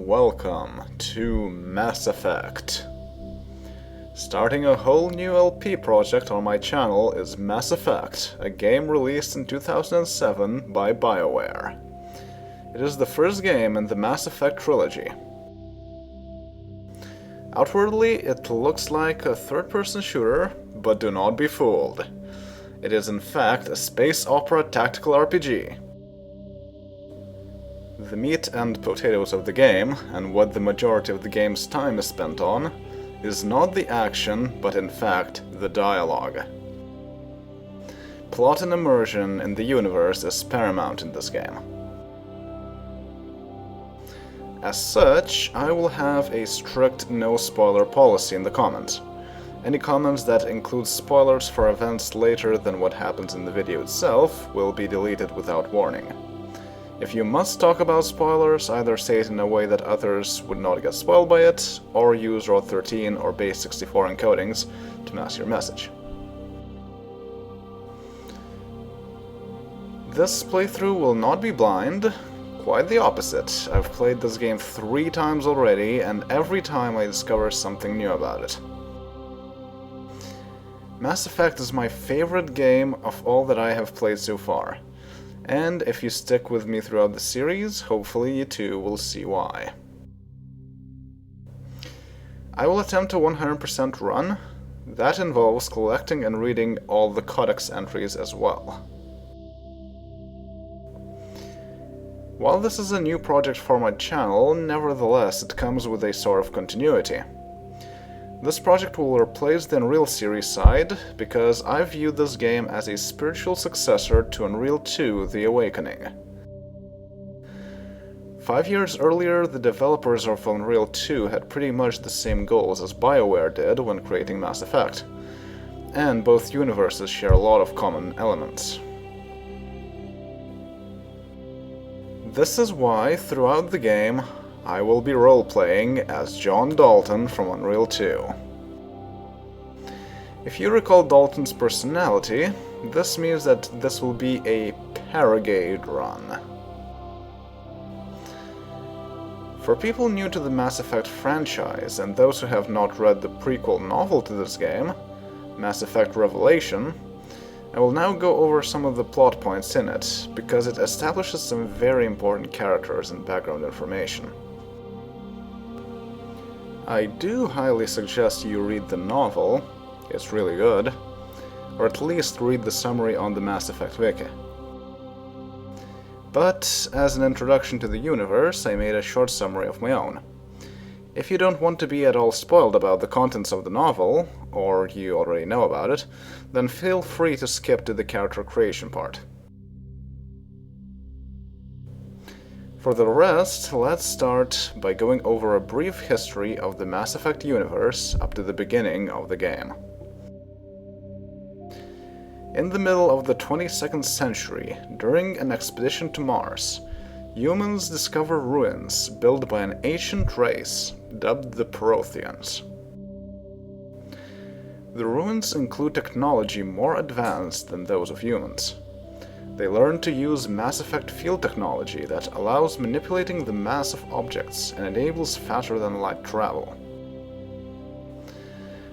welcome to Mass Effect. Starting a whole new LP project on my channel is Mass Effect, a game released in 2007 by Bioware. It is the first game in the Mass Effect trilogy. Outwardly, it looks like a third-person shooter, but do not be fooled. It is in fact a space opera tactical RPG. The meat and potatoes of the game, and what the majority of the game's time is spent on, is not the action, but in fact the dialogue. Plot and immersion in the universe is paramount in this game. As such, I will have a strict no-spoiler policy in the comments. Any comments that include spoilers for events later than what happens in the video itself will be deleted without warning. If you must talk about spoilers, either say it in a way that others would not get spoiled by it, or use RAW 13 or base 64 encodings to mask your message. This playthrough will not be blind, quite the opposite. I've played this game 3 times already, and every time I discover something new about it. Mass Effect is my favorite game of all that I have played so far. And if you stick with me throughout the series, hopefully you too will see why. I will attempt a 100% run. That involves collecting and reading all the codex entries as well. While this is a new project for my channel, nevertheless it comes with a sort of continuity. This project will replace the Unreal series side, because I view this game as a spiritual successor to Unreal 2: The Awakening. 5 years earlier, the developers of Unreal 2 had pretty much the same goals as Bioware did when creating Mass Effect, and both universes share a lot of common elements. This is why, throughout the game, I will be role-playing as John Dalton from Unreal 2. If you recall Dalton's personality, this means that this will be a Paragade run. For people new to the Mass Effect franchise and those who have not read the prequel novel to this game, Mass Effect Revelation, I will now go over some of the plot points in it, because it establishes some very important characters and background information. I do highly suggest you read the novel, it's really good, or at least read the summary on the Mass Effect wiki. But, as an introduction to the universe, I made a short summary of my own. If you don't want to be at all spoiled about the contents of the novel, or you already know about it, then feel free to skip to the character creation part. For the rest, let's start by going over a brief history of the Mass Effect universe up to the beginning of the game. In the middle of the 22nd century, during an expedition to Mars, humans discover ruins built by an ancient race dubbed the Protheans. The ruins include technology more advanced than those of humans. They learn to use Mass Effect field technology that allows manipulating the mass of objects and enables faster-than-light travel.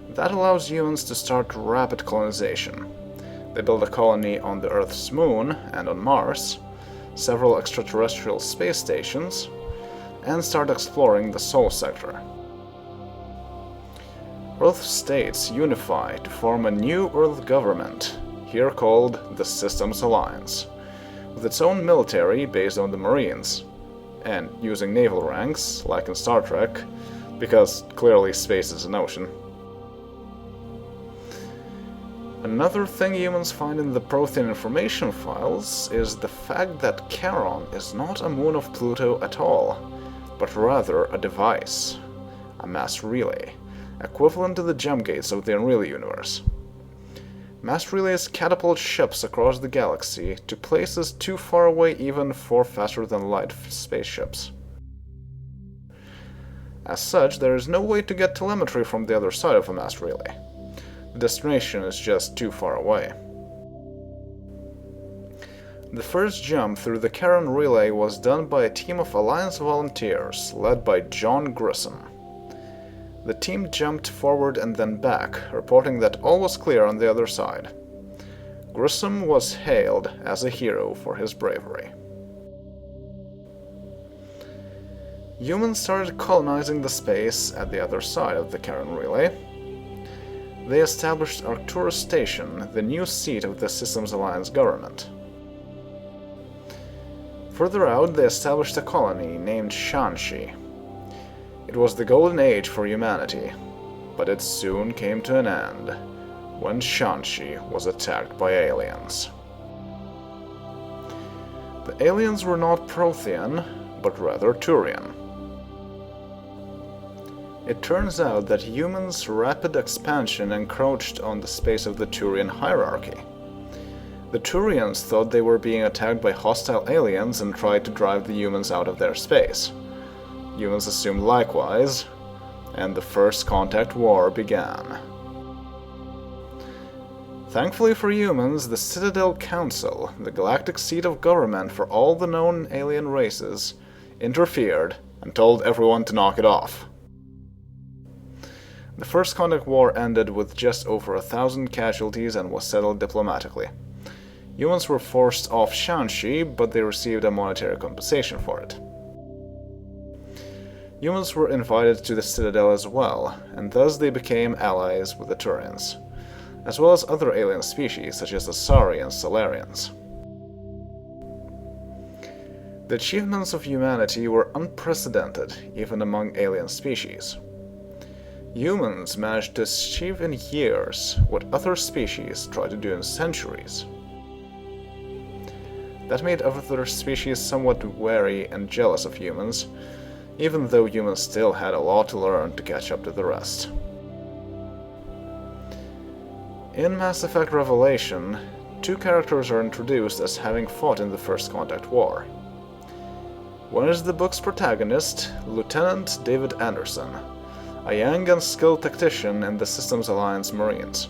That allows humans to start rapid colonization. They build a colony on the Earth's moon and on Mars, several extraterrestrial space stations, and start exploring the Sol sector. Earth states unify to form a new Earth government, here called the Systems Alliance, with its own military based on the Marines, and using naval ranks, like in Star Trek, because clearly space is an ocean. Another thing humans find in the Prothean information files is the fact that Charon is not a moon of Pluto at all, but rather a device, a mass relay, equivalent to the gem gates of the Unreal universe. Mass relays catapult ships across the galaxy to places too far away even for faster-than-light spaceships. As such, there is no way to get telemetry from the other side of a mass relay. The destination is just too far away. The first jump through the Charon relay was done by a team of Alliance volunteers, led by John Grissom. The team jumped forward and then back, reporting that all was clear on the other side. Grissom was hailed as a hero for his bravery. Humans started colonizing the space at the other side of the Charon relay. They established Arcturus Station, the new seat of the Systems Alliance government. Further out, they established a colony named Shanxi. It was the golden age for humanity, but it soon came to an end when Shanxi was attacked by aliens. The aliens were not Prothean, but rather Turian. It turns out that humans' rapid expansion encroached on the space of the Turian hierarchy. The Turians thought they were being attacked by hostile aliens and tried to drive the humans out of their space. Humans assumed likewise, and the First Contact War began. Thankfully for humans, the Citadel Council, the galactic seat of government for all the known alien races, interfered and told everyone to knock it off. The First Contact War ended with just over 1,000 casualties and was settled diplomatically. Humans were forced off Shanxi, but they received a monetary compensation for it. Humans were invited to the Citadel as well, and thus they became allies with the Turians, as well as other alien species such as the Asari and Salarians. The achievements of humanity were unprecedented, even among alien species. Humans managed to achieve in years what other species tried to do in centuries. That made other species somewhat wary and jealous of humans, even though humans still had a lot to learn to catch up to the rest. In Mass Effect Revelation, two characters are introduced as having fought in the First Contact War. One is the book's protagonist, Lieutenant David Anderson, a young and skilled tactician in the Systems Alliance Marines.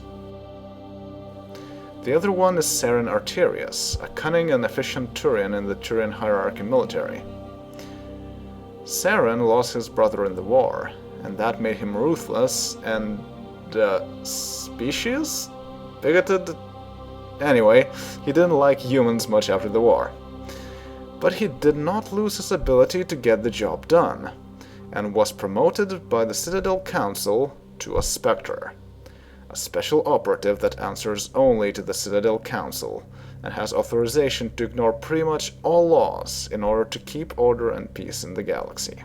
The other one is Saren Arterius, a cunning and efficient Turian in the Turian hierarchy military. Saren lost his brother in the war, and that made him ruthless and specious? Bigoted? Anyway, he didn't like humans much after the war. But he did not lose his ability to get the job done, and was promoted by the Citadel Council to a Spectre, a special operative that answers only to the Citadel Council and has authorization to ignore pretty much all laws in order to keep order and peace in the galaxy.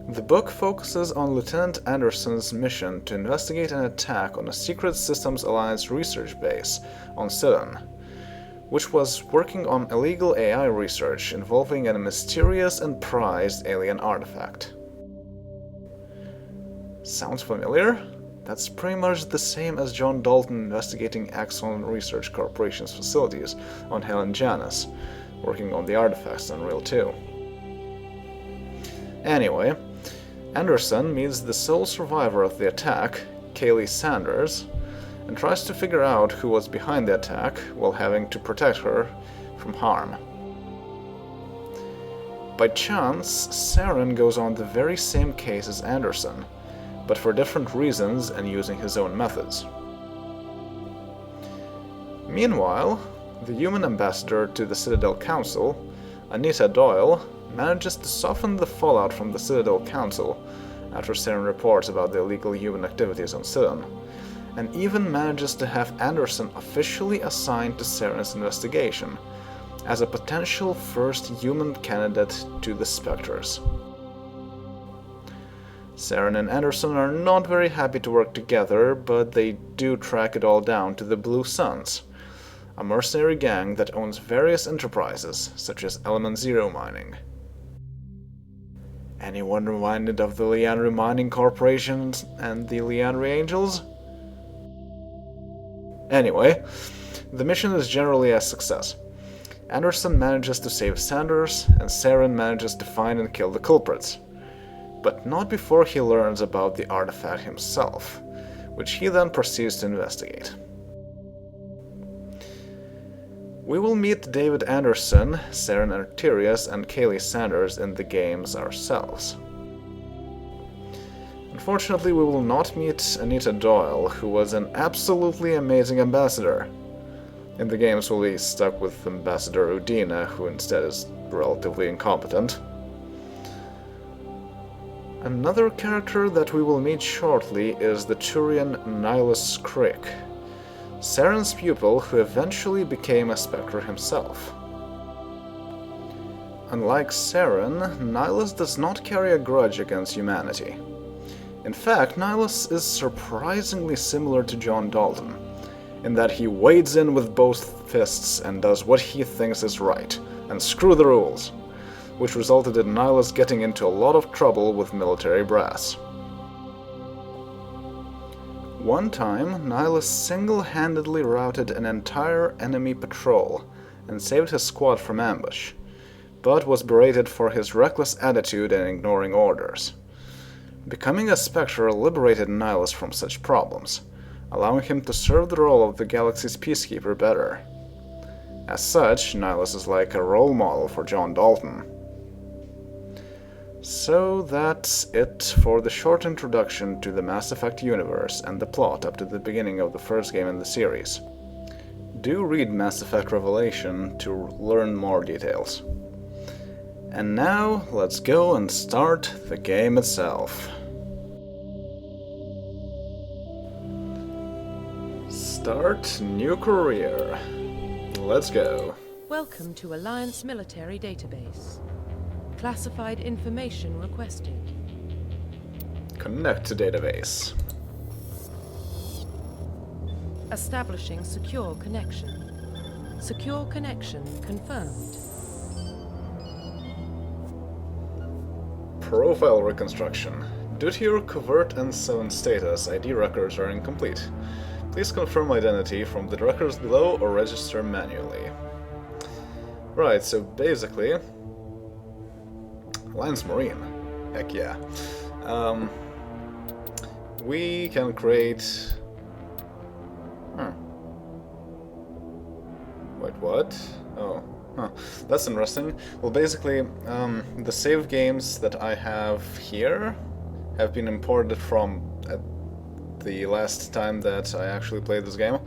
The book focuses on Lieutenant Anderson's mission to investigate an attack on a secret Systems Alliance research base on Sidon, which was working on illegal AI research involving a mysterious and prized alien artifact. Sounds familiar? That's pretty much the same as John Dalton investigating Axon Research Corporation's facilities on Helen Janus, working on the artifacts in Unreal 2. Anyway, Anderson meets the sole survivor of the attack, Kaylee Sanders, and tries to figure out who was behind the attack while having to protect her from harm. By chance, Saren goes on the very same case as Anderson, but for different reasons and using his own methods. Meanwhile, the human ambassador to the Citadel Council, Anita Doyle, manages to soften the fallout from the Citadel Council after Saren reports about the illegal human activities on Sidon, and even manages to have Anderson officially assigned to Saren's investigation as a potential first human candidate to the Spectres. Saren and Anderson are not very happy to work together, but they do track it all down to the Blue Suns, a mercenary gang that owns various enterprises, such as Element Zero mining. Anyone reminded of the Lianri Mining Corporation and the Lianri Angels? Anyway, the mission is generally a success. Anderson manages to save Sanders, and Saren manages to find and kill the culprits. But not before he learns about the artifact himself, which he then proceeds to investigate. We will meet David Anderson, Saren Arterius, and Kaylee Sanders in the games ourselves. Unfortunately, we will not meet Anita Doyle, who was an absolutely amazing ambassador. In the games, we'll be stuck with Ambassador Udina, who instead is relatively incompetent. Another character that we will meet shortly is the Turian Nihilus Crick, Saren's pupil who eventually became a Spectre himself. Unlike Saren, Nihilus does not carry a grudge against humanity. In fact, Nihilus is surprisingly similar to John Dalton, in that he wades in with both fists and does what he thinks is right, and screw the rules, which resulted in Nihilus getting into a lot of trouble with military brass. One time, Nihilus single-handedly routed an entire enemy patrol and saved his squad from ambush, but was berated for his reckless attitude and ignoring orders. Becoming a Spectre liberated Nihilus from such problems, allowing him to serve the role of the galaxy's peacekeeper better. As such, Nihilus is like a role model for John Dalton. So that's it for the short introduction to the Mass Effect universe and the plot up to the beginning of the first game in the series. Do read Mass Effect Revelation to learn more details. And now, let's go and start the game itself. Start new career. Let's go. Welcome to Alliance Military Database. Classified information requested. Connect to database. Establishing secure connection. Secure connection confirmed. Profile reconstruction. Due to your covert N7 status, ID records are incomplete. Please confirm identity from the records below or register manually. Right, so basically... Alliance Marine. Heck yeah. We can create... Wait, what? Oh. Huh. That's interesting. Well, basically, the save games that I have here have been imported from the last time that I actually played this game.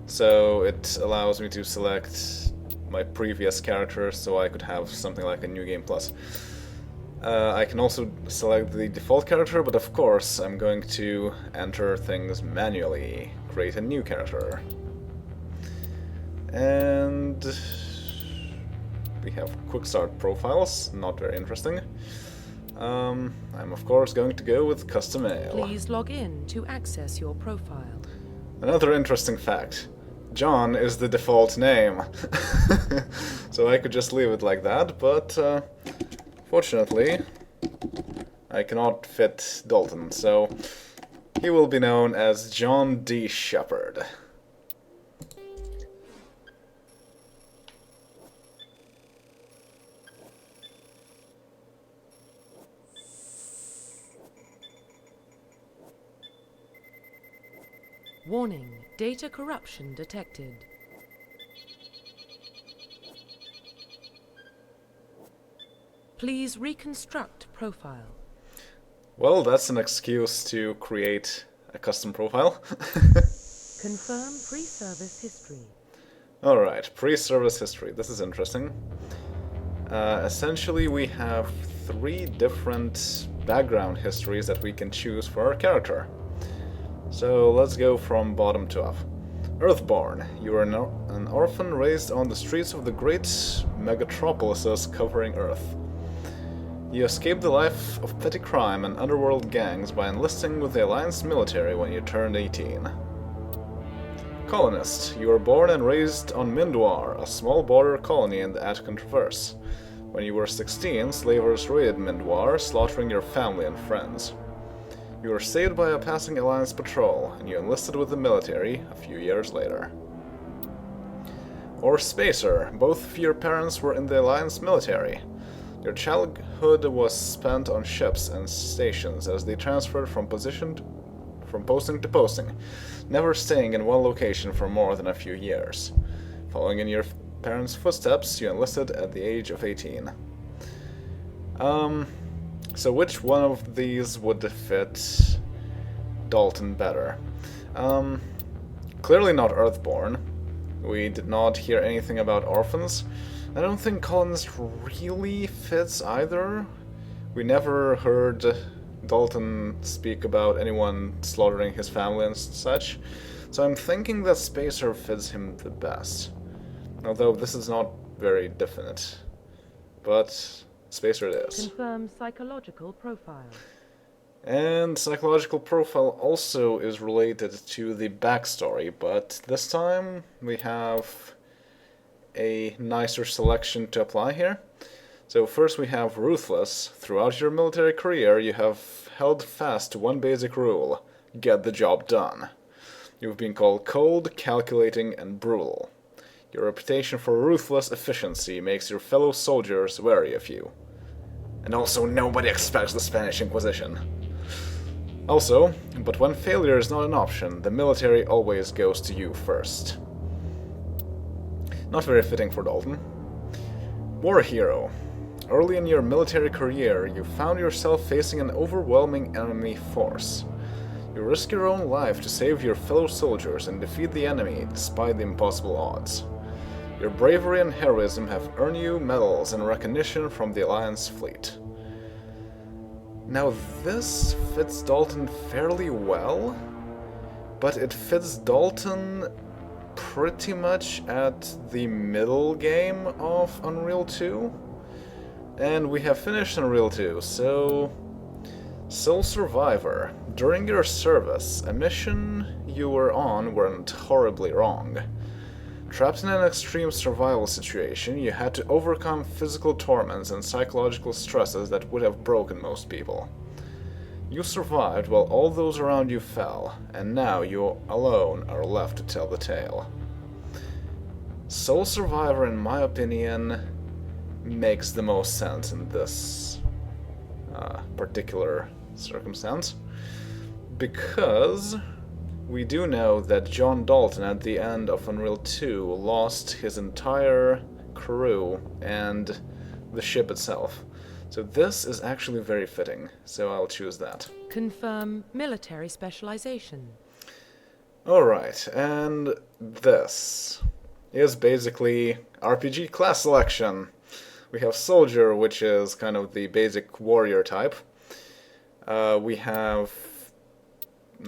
So it allows me to select my previous character so I could have something like a New Game Plus. I can also select the default character, but of course I'm going to enter things manually, create a new character. And we have quick start profiles, not very interesting. I'm of course going to go with custom mail. Please log in to access your profile. Another interesting fact. John is the default name. So I could just leave it like that, but fortunately I cannot fit Dalton, so he will be known as John D. Shepard. Warning, data corruption detected. Please reconstruct profile. Well, that's an excuse to create a custom profile. Confirm pre-service history. Alright, pre-service history. This is interesting. Essentially, we have 3 different background histories that we can choose for our character. So let's go from bottom to up. Earthborn. You are an orphan raised on the streets of the great megatropolises covering Earth. You escaped the life of petty crime and underworld gangs by enlisting with the Alliance military when you turned 18. Colonist. You were born and raised on Mindwar, a small border colony in the Atkan Traverse. When you were 16, slavers raided Mindwar, slaughtering your family and friends. You were saved by a passing Alliance patrol, and you enlisted with the military a few years later. Or Spacer. Both of your parents were in the Alliance military. Your childhood was spent on ships and stations as they transferred from posting to posting, never staying in one location for more than a few years. Following in your parents' footsteps, you enlisted at the age of 18. So which one of these would fit Dalton better? Clearly not Earthborn. We did not hear anything about orphans. I don't think Collins really fits either. We never heard Dalton speak about anyone slaughtering his family and such, so I'm thinking that Spacer fits him the best. Although this is not very definite. But Spacer it is. Confirm psychological profile. And psychological profile also is related to the backstory, but this time we have a nicer selection to apply here. So first we have Ruthless. Throughout your military career you have held fast to one basic rule: get the job done. You've been called cold, calculating, and brutal. Your reputation for ruthless efficiency makes your fellow soldiers wary of you. And also, nobody expects the Spanish Inquisition. Also, but when failure is not an option, the military always goes to you first. Not very fitting for Dalton. War hero. Early in your military career, you found yourself facing an overwhelming enemy force. You risk your own life to save your fellow soldiers and defeat the enemy despite the impossible odds. Your bravery and heroism have earned you medals and recognition from the Alliance fleet. Now this fits Dalton fairly well, but it fits Dalton pretty much at the middle game of Unreal 2. And we have finished Unreal 2, so... Sole Survivor. During your service, a mission you were on went horribly wrong. Trapped in an extreme survival situation, you had to overcome physical torments and psychological stresses that would have broken most people. You survived while all those around you fell, and now you alone are left to tell the tale. Sole Survivor, in my opinion, makes the most sense in this particular circumstance, because we do know that John Dalton at the end of Unreal 2 lost his entire crew and the ship itself. So this is actually very fitting, so I'll choose that. Confirm military specialization. Alright, and this is basically RPG class selection. We have Soldier, which is kind of the basic warrior type. We have,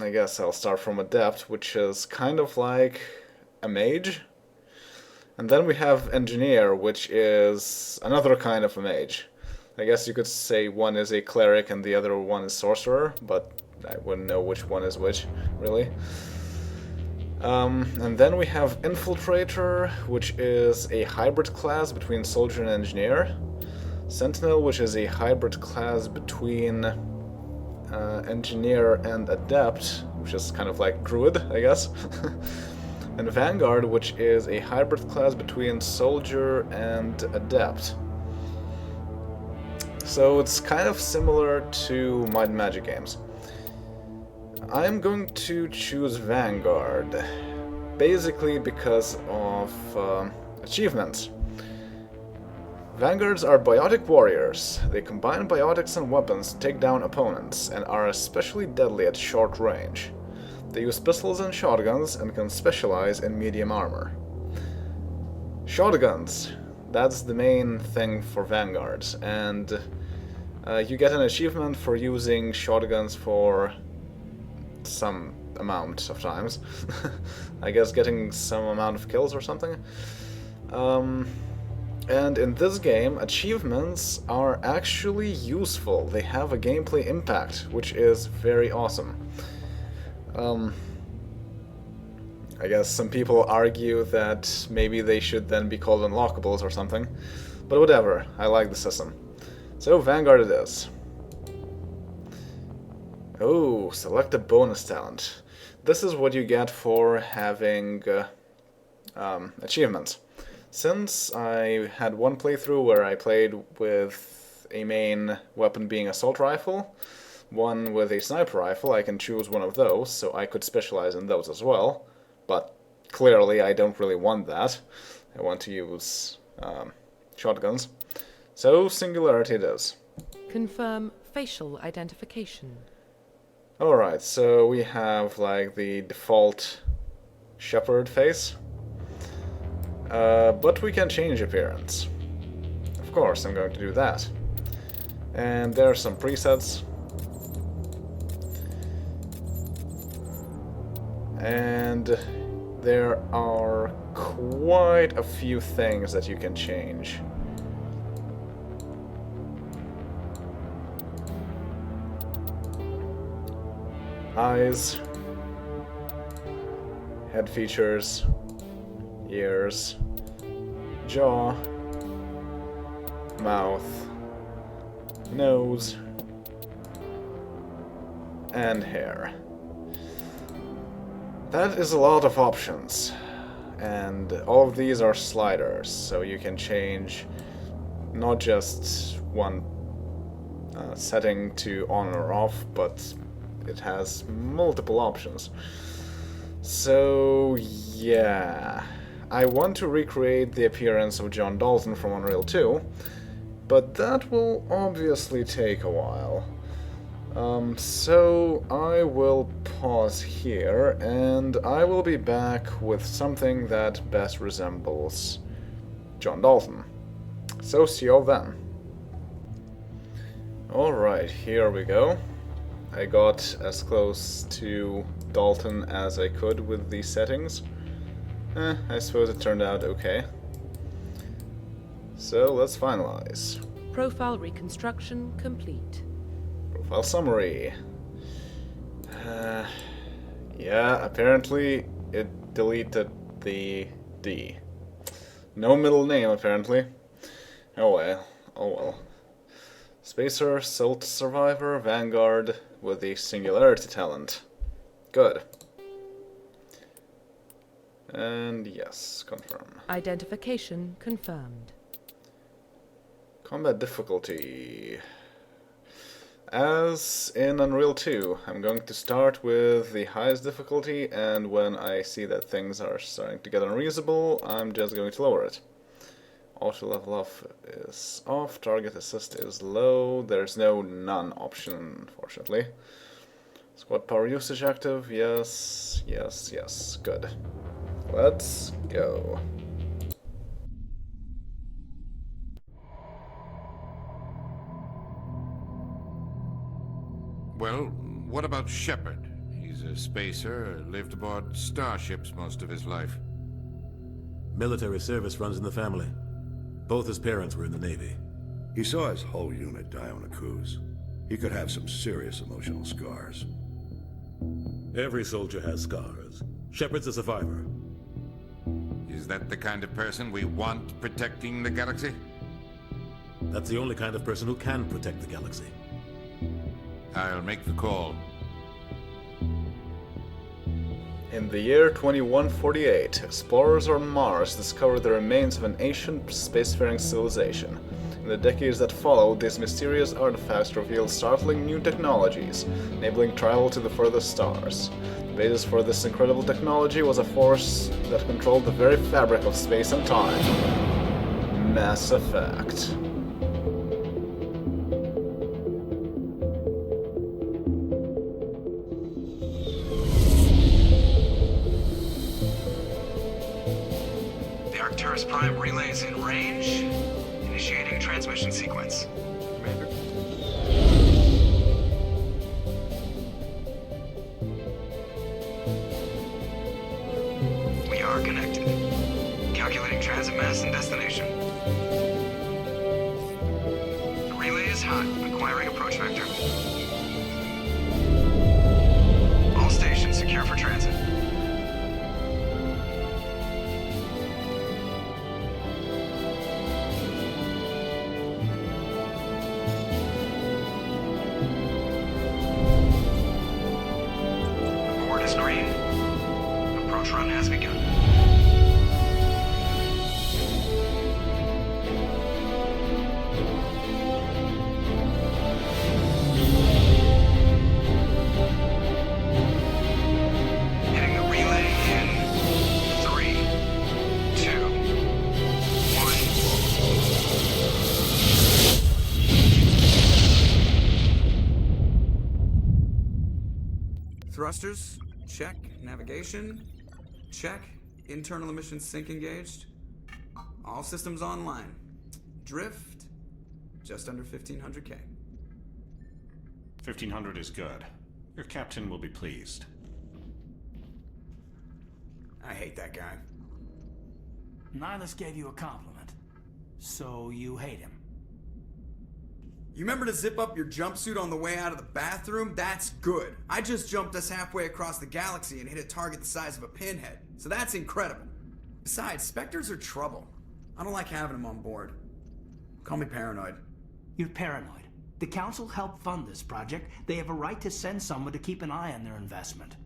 I guess I'll start from Adept, which is kind of like a mage. And then we have Engineer, which is another kind of a mage. I guess you could say one is a cleric and the other one is sorcerer, but I wouldn't know which one is which, really. And then we have Infiltrator, which is a hybrid class between Soldier and Engineer. Sentinel, which is a hybrid class between Engineer and Adept, which is kind of like Druid, I guess. And Vanguard, which is a hybrid class between Soldier and Adept. So it's kind of similar to Might and Magic games. I'm going to choose Vanguard, basically because of achievements. Vanguards are biotic warriors. They combine biotics and weapons to take down opponents, and are especially deadly at short range. They use pistols and shotguns, and can specialize in medium armor. Shotguns, that's the main thing for Vanguards, and you get an achievement for using shotguns for some amount of times. I guess getting some amount of kills or something. And in this game, achievements are actually useful. They have a gameplay impact, which is very awesome. I guess some people argue that maybe they should then be called unlockables or something. But whatever, I like the system. So Vanguard it is. Oh, select a bonus talent. This is what you get for having achievements. Since I had one playthrough where I played with a main weapon being assault rifle, one with a sniper rifle, I can choose one of those, so I could specialize in those as well. But clearly I don't really want that. I want to use shotguns. So singularity it is. Confirm facial identification. Alright, so we have like the default Shepard face. But we can change appearance. Of course, I'm going to do that. And there are some presets. And there are quite a few things that you can change. Eyes, head features, ears, jaw, mouth, nose, and hair. That is a lot of options, and all of these are sliders, so you can change not just one setting to on or off, but it has multiple options. So yeah, I want to recreate the appearance of John Dalton from Unreal 2, but that will obviously take a while. So I will pause here, and I will be back with something that best resembles John Dalton. So see you all then. Alright, here we go. I got as close to Dalton as I could with these settings. I suppose it turned out okay. So let's finalize. Profile reconstruction complete. Profile summary. Yeah, apparently it deleted the D. No middle name, apparently. Oh well, oh well. Spacer, Salt Survivor, Vanguard with the Singularity talent. Good. And yes, confirm. Identification confirmed. Combat difficulty. As in Unreal 2, I'm going to start with the highest difficulty, and when I see that things are starting to get unreasonable, I'm just going to lower it. Auto level off is off, target assist is low, there's no none option, unfortunately. Squad power usage active, yes, yes, yes, good. Let's go. Well, what about Shepard? He's a spacer, lived aboard starships most of his life. Military service runs in the family. Both his parents were in the Navy. He saw his whole unit die on a cruise. He could have some serious emotional scars. Every soldier has scars. Shepard's a survivor. Is that the kind of person we want protecting the galaxy? That's the only kind of person who can protect the galaxy. I'll make the call. In the year 2148, explorers on Mars discovered the remains of an ancient spacefaring civilization. In the decades that followed, these mysterious artifacts revealed startling new technologies, enabling travel to the furthest stars. The basis for this incredible technology was a force that controlled the very fabric of space and time. Mass Effect. Prime relay is in range. Initiating transmission sequence. Commander. We are connected. Calculating transit mass and destination. The relay is hot, acquiring approach vector. All stations secure for transit. Green. Approach run has begun. Hitting the relay in 3, 2, Thrusters, check. Navigation, check. Internal emissions sync engaged. All systems online. Drift, just under 1500K. 1500 is good. Your captain will be pleased. I hate that guy. Nihilus gave you a compliment. So you hate him. You remember to zip up your jumpsuit on the way out of the bathroom? That's good. I just jumped us halfway across the galaxy and hit a target the size of a pinhead. So that's incredible. Besides, Spectres are trouble. I don't like having them on board. Call me paranoid. You're paranoid. The Council helped fund this project. They have a right to send someone to keep an eye on their investment.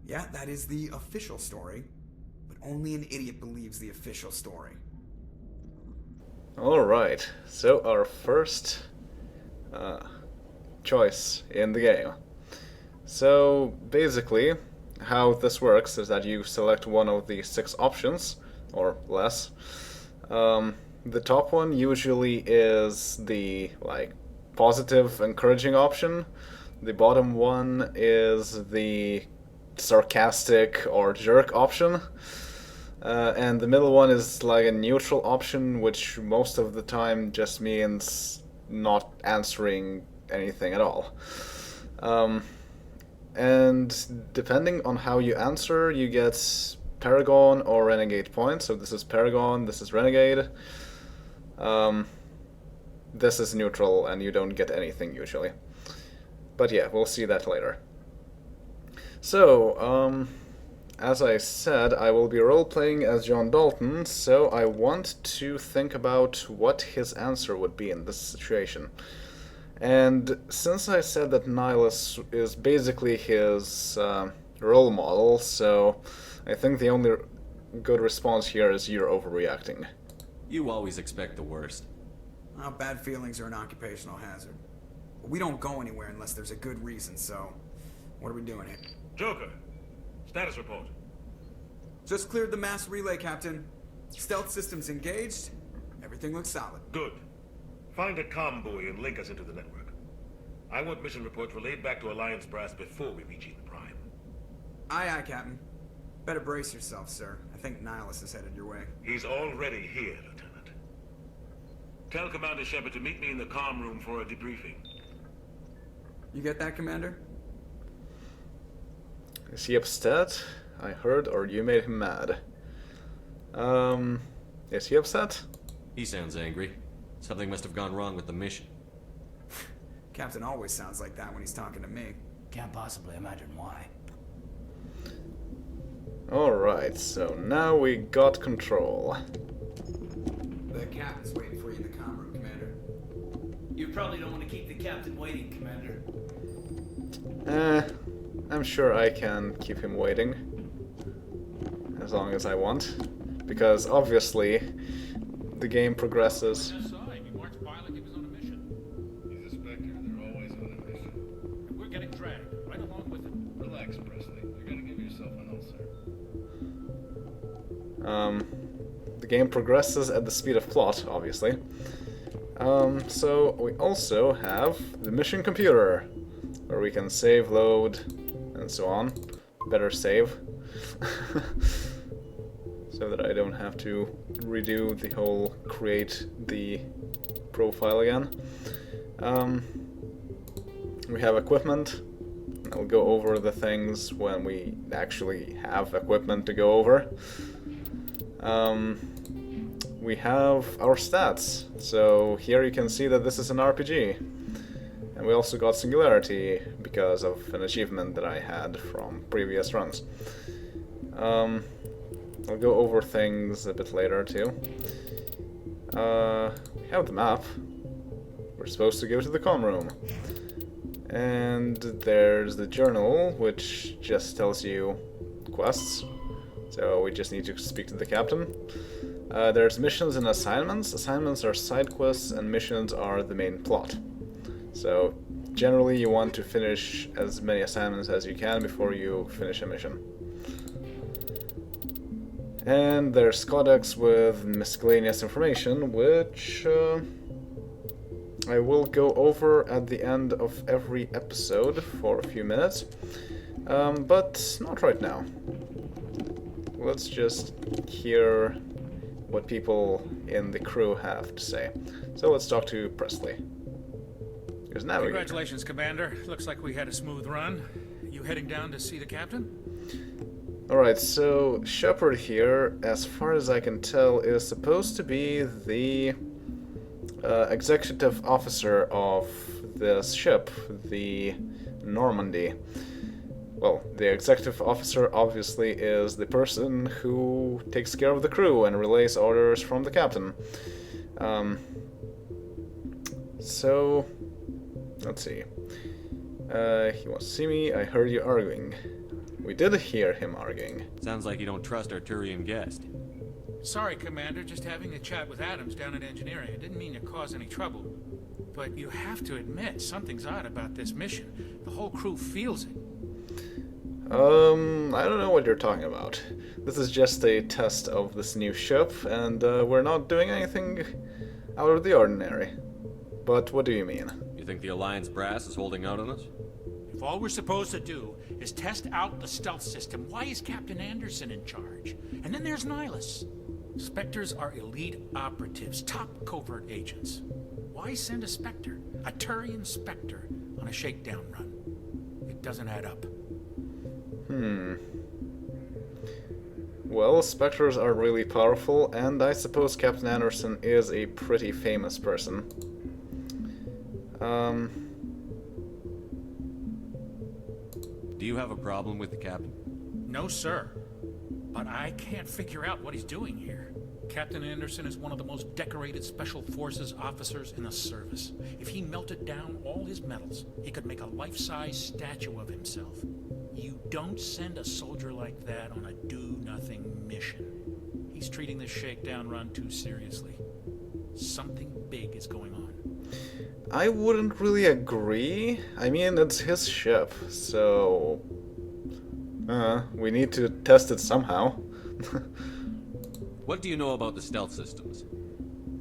Yeah, that is the official story. But only an idiot believes the official story. Alright, so our first choice in the game. So basically, how this works is that you select one of the 6 options, or less. The top one usually is the positive, encouraging option. The bottom one is the sarcastic or jerk option. And the middle one is like a neutral option, which most of the time just means not answering anything at all. And depending on how you answer, you get Paragon or Renegade points. So this is Paragon, this is Renegade. This is neutral, and you don't get anything usually. But yeah, we'll see that later. So, as I said, I will be role-playing as John Dalton, so I want to think about what his answer would be in this situation. And since I said that Nihilus is basically his role model, so I think the only good response here is you're overreacting. You always expect the worst. Well, bad feelings are an occupational hazard. But we don't go anywhere unless there's a good reason, so what are we doing here? Joker, status report. Just cleared the mass relay, Captain. Stealth systems engaged. Everything looks solid. Good. Find a comm buoy and link us into the network. I want mission reports relayed back to Alliance Brass before we reach Eden Prime. Aye, aye, Captain. Better brace yourself, sir. I think Nihilus is headed your way. He's already here, Lieutenant. Tell Commander Shepard to meet me in the comm room for a debriefing. You get that, Commander? Is he upset? I heard, or you made him mad. Is he upset? He sounds angry. Something must have gone wrong with the mission. Captain always sounds like that when he's talking to me. Can't possibly imagine why. Alright, so now we got control. The captain's waiting for you in the comm room, Commander. You probably don't want to keep the captain waiting, Commander. I'm sure I can keep him waiting. As long as I want. Because obviously, the game progresses. He's a Spectre. They're always on a mission. We're getting dragged right along with him. Relax, Presley. You're gonna give yourself an ulcer. The game progresses at the speed of plot, obviously. So we also have the mission computer, where we can save, load, and so on. Better save. So that I don't have to redo the whole create the profile again. We have equipment. I'll go over the things when we actually have equipment to go over. We have our stats. So here you can see that this is an RPG. And we also got Singularity because of an achievement that I had from previous runs. I'll go over things a bit later too. We have the map. We're supposed to go to the comm room. And there's the journal, which just tells you quests. So we just need to speak to the captain. There's missions and assignments. Assignments are side quests and missions are the main plot. So generally you want to finish as many assignments as you can before you finish a mission. And there's codex with miscellaneous information, which I will go over at the end of every episode for a few minutes. But not right now. Let's just hear what people in the crew have to say. So let's talk to Presley. Here's Navigator. Congratulations, Commander. Looks like we had a smooth run. You heading down to see the captain? Alright, so Shepard here, as far as I can tell, is supposed to be the executive officer of this ship, the Normandy. Well, the executive officer obviously is the person who takes care of the crew and relays orders from the captain. So, let's see. He wants to see me. I heard you arguing. We did hear him arguing. Sounds like you don't trust our Turian guest. Sorry, Commander. Just having a chat with Adams down at engineering. I didn't mean to cause any trouble. But you have to admit, something's odd about this mission. The whole crew feels it. I don't know what you're talking about. This is just a test of this new ship, and we're not doing anything out of the ordinary. But what do you mean? You think the Alliance brass is holding out on us? If all we're supposed to do is test out the stealth system, why is Captain Anderson in charge? And then there's Nihilus. Spectres are elite operatives, top covert agents. Why send a Spectre, a Turian Spectre, on a shakedown run? It doesn't add up. Well, Spectres are really powerful, and I suppose Captain Anderson is a pretty famous person. Do you have a problem with the captain? No, sir. But I can't figure out what he's doing here. Captain Anderson is one of the most decorated Special Forces officers in the service. If he melted down all his medals, he could make a life-size statue of himself. You don't send a soldier like that on a do-nothing mission. He's treating this shakedown run too seriously. Something big is going on. I wouldn't really agree. I mean, it's his ship, so... we need to test it somehow. What do you know about the stealth systems?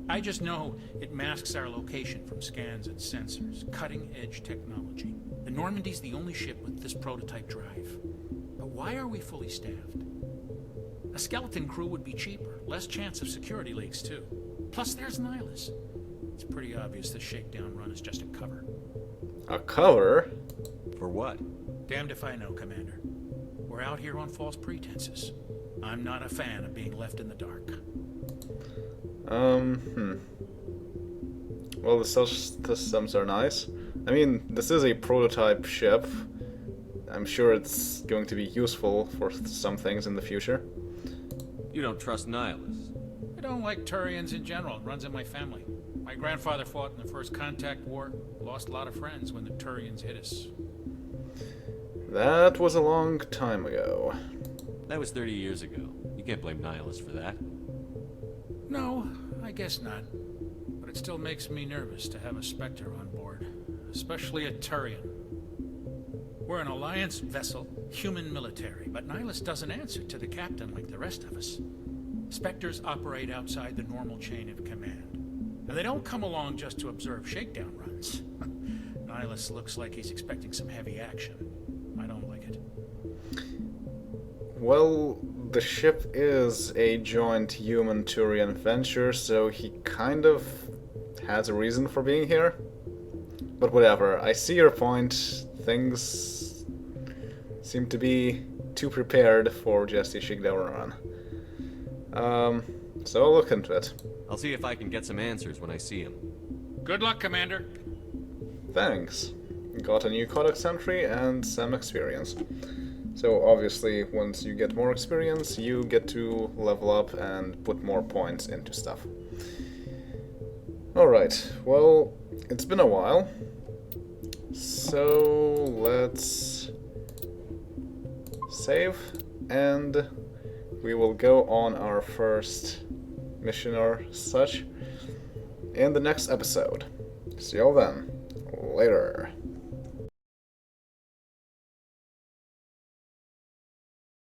I just know it masks our location from scans and sensors. Cutting-edge technology. The Normandy's the only ship with this prototype drive. But why are we fully staffed? A skeleton crew would be cheaper. Less chance of security leaks, too. Plus, there's Nihilus. It's pretty obvious this shakedown run is just a cover. A cover? For what? Damned if I know, Commander. We're out here on false pretenses. I'm not a fan of being left in the dark. Well, the stealth systems are nice. I mean, this is a prototype ship. I'm sure it's going to be useful for some things in the future. You don't trust Nihilus? I don't like Turians in general. It runs in my family. My grandfather fought in the First Contact War. Lost a lot of friends when the Turians hit us. That was a long time ago. That was 30 years ago. You can't blame Nihilus for that. No, I guess not. But it still makes me nervous to have a Spectre on board. Especially a Turian. We're an Alliance vessel, human military, but Nihilus doesn't answer to the captain like the rest of us. Spectres operate outside the normal chain of command. And they don't come along just to observe shakedown runs. Nihilus looks like he's expecting some heavy action. I don't like it. Well, the ship is a joint human-Turian venture, so he kind of has a reason for being here. But whatever, I see your point. Things seem to be too prepared for just a shakedown run. So I'll look into it. I'll see if I can get some answers when I see him. Good luck, Commander. Thanks. Got a new codex entry and some experience. So obviously, once you get more experience, you get to level up and put more points into stuff. Alright, well, it's been a while. So let's save, and we will go on our first mission or such in the next episode. See y'all then. Later.